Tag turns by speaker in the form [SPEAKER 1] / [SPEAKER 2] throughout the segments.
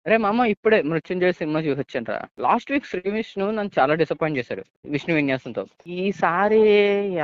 [SPEAKER 1] అరే మామ ఇప్పుడే మృత్యుంజయ సినిమా చూసొచ్చానురా. లాస్ట్ వీక్ శ్రీ విష్ణు నన్ను చాలా డిసప్పాయింట్ చేశాడు విష్ణు విన్యాసంతో. ఈసారి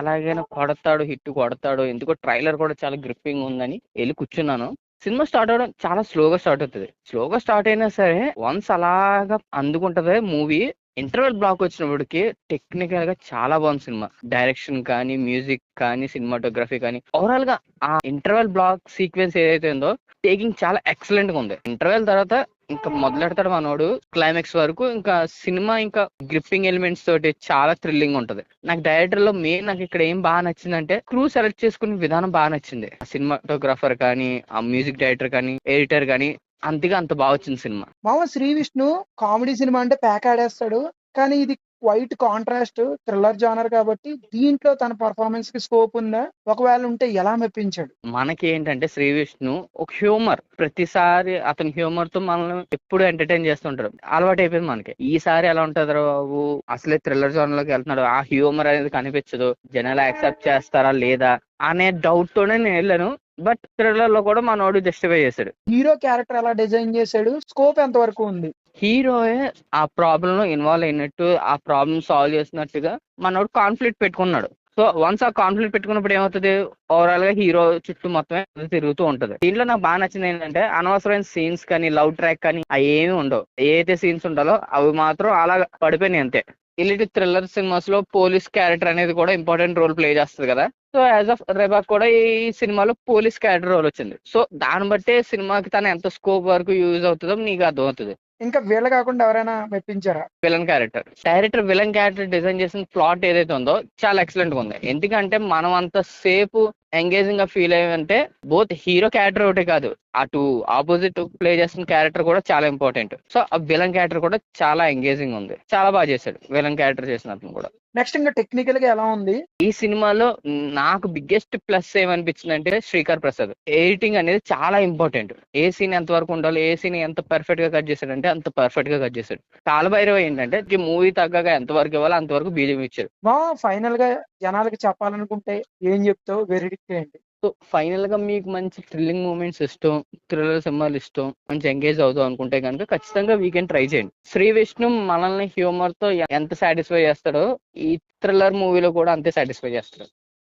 [SPEAKER 1] ఎలాగైనా కొడతాడు, హిట్ కొడతాడు. ఎందుకో ట్రైలర్ కూడా చాలా గ్రిప్పింగ్ ఉందని వెళ్ళి కూర్చున్నాను. సినిమా స్టార్ట్ అవడం చాలా స్లోగా స్టార్ట్ అవుతుంది. స్లోగా స్టార్ట్ అయినా సరే వన్స్ అలాగా అందుకుంటది మూవీ. ఇంటర్వెల్ బ్లాక్ వచ్చినప్పటికి టెక్నికల్ గా చాలా బాగుంది సినిమా. డైరెక్షన్ కానీ, మ్యూజిక్ కానీ, సినిమాటోగ్రఫీ కానీ, ఓవరాల్ గా ఆ ఇంటర్వెల్ బ్లాక్ సీక్వెన్స్ ఏదైతే ఉందో టేకింగ్ చాలా ఎక్సలెంట్ గా ఉంది. ఇంటర్వెల్ తర్వాత ఇంకా మొదలెడతాడు మనోడు క్లైమాక్స్ వరకు. ఇంకా సినిమా ఇంకా గ్రిప్పింగ్ ఎలిమెంట్స్ తోటి చాలా థ్రిల్లింగ్ ఉంటది. నాకు డైరెక్టర్ లో మెయిన్ నాకు ఇక్కడ ఏం బాగా నచ్చిందంటే క్రూ సెలెక్ట్ చేసుకునే విధానం బాగా నచ్చింది. సినిమాటోగ్రాఫర్ కానీ, ఆ మ్యూజిక్ డైరెక్టర్ కానీ, ఎడిటర్ కానీ, అంతగా అంత బాగా వచ్చింది సినిమా.
[SPEAKER 2] మామ శ్రీ విష్ణు కామెడీ సినిమా అంటే ప్యాక్ ఆడేస్తాడు, కానీ ఇది వైట్ కాంట్రాస్ట్ థ్రిల్లర్ జానర్ కాబట్టి దీంట్లో తన పర్ఫార్మెన్స్ కి స్కోప్ ఉందా? ఒకవేళ ఉంటే ఎలా మెప్పించాడు?
[SPEAKER 1] మనకి ఏంటంటే శ్రీ విష్ణు ఒక హ్యూమర్, ప్రతిసారి అతని హ్యూమర్ తో మనల్ని ఎప్పుడు ఎంటర్టైన్ చేస్తుంటాడు. అలవాటు అయిపోయింది మనకి. ఈసారి ఎలా ఉంటది బాబు, అసలే థ్రిల్లర్ జోన్ లోకి వెళ్తున్నాడు, ఆ హ్యూమర్ అనేది కనిపించదు, జనాలు యాక్సెప్ట్ చేస్తారా లేదా అనే డౌట్ తోనే నేను వెళ్ళాను. బట్ థ్రిల్లర్ లో కూడా మనోడు జస్టిఫై చేశాడు.
[SPEAKER 2] హీరో క్యారెక్టర్ ఎలా డిజైన్ చేశాడు? స్కోప్ ఎంత వరకు ఉంది?
[SPEAKER 1] హీరోయే ఆ ప్రాబ్లం లో ఇన్వాల్వ్ అయినట్టు, ఆ ప్రాబ్లం సాల్వ్ చేసినట్టుగా మనోడు కాన్ఫ్లిక్ట్ పెట్టుకున్నాడు. సో వన్స్ ఆ కాన్ఫ్లిక్ట్ పెట్టుకున్నప్పుడు ఏమవుతుంది, ఓవరాల్ గా హీరో చుట్టూ మొత్తం తిరుగుతూ ఉంటది. దీంట్లో నాకు బాగా నచ్చింది ఏంటంటే అనవసరమైన సీన్స్ కానీ, లవ్ ట్రాక్ కానీ అవి ఏమి ఉండవు. ఏదైతే సీన్స్ ఉండాలో అవి మాత్రం అలా పడిపోయినాయి అంతే. ఇలాంటి థ్రిల్లర్ సినిమాస్ లో పోలీస్ క్యారెక్టర్ అనేది కూడా ఇంపార్టెంట్ రోల్ ప్లే చేస్తుంది కదా. సో యాజ్ ఆఫ్ రెబాక్ కూడా ఈ సినిమాలో పోలీస్ క్యారెక్టర్ రోల్ వచ్చింది. సో దాన్ని బట్టే సినిమాకి తను ఎంత స్కోప్ వరకు యూజ్ అవుతుందో నీకు అర్థం అవుతుంది.
[SPEAKER 2] ఇంకా వీళ్ళ కాకుండా ఎవరైనా మెప్పించారా?
[SPEAKER 1] Villain character director villain character design చేసిన ప్లాట్ ఏదైతే ఉందో చాలా ఎక్సలెంట్ గా ఉంది. ఎందుకంటే మనం అంత సేపు ఎంగేజింగ్ గా ఫీల్ అయ్యంటే బోత్ హీరో క్యారెక్టర్ ఒకటే కాదు, అటు ఆపోజిట్ ప్లే చేసిన క్యారెక్టర్ కూడా చాలా ఇంపార్టెంట్. సో ఆ విలన్ క్యారెక్టర్ కూడా చాలా ఎంగేజింగ్ ఉంది. చాలా బాగా చేశాడు విలన్ క్యారెక్టర్ చేసిన అతను కూడా.
[SPEAKER 2] నెక్స్ట్ ఇంకా టెక్నికల్ గా ఎలా ఉంది?
[SPEAKER 1] ఈ సినిమాలో నాకు బిగ్గెస్ట్ ప్లస్ ఏమనిపించింది అంటే శ్రీకర్ ప్రసాద్ ఎడిటింగ్ అనేది చాలా ఇంపార్టెంట్. ఏ సీన్ ఎంత వరకు ఉండాలి, ఏ సీన్ ఎంత పర్ఫెక్ట్ గా కట్ చేశాడంటే అంత పర్ఫెక్ట్ గా కట్ చేశాడు. కాలభైరవ ఏంటంటే మూవీ తగ్గగా ఎంత వరకు ఇవ్వాలో అంతవరకు బీజం ఇచ్చారు.
[SPEAKER 2] మా ఫైనల్ గా జనాలకి చెప్పాలనుకుంటే ఏం చెప్తావు? వెరిడిక్ట్ ఏంటి?
[SPEAKER 1] సో ఫైనల్ గా మీకు మంచి థ్రిల్లింగ్ మూమెంట్స్ ఇష్టం, థ్రిల్లర్ సినిమాలు ఇష్టం, మంచి ఎంగేజ్ అవుతాం అనుకుంటే కనుక ఖచ్చితంగా వీకెండ్ ట్రై చేయండి. శ్రీ విష్ణు మనల్ని హ్యూమర్ తో ఎంత సాటిస్ఫై చేస్తాడో ఈ థ్రిల్లర్ మూవీలో కూడా అంతే సాటిస్ఫై చేస్తాడు.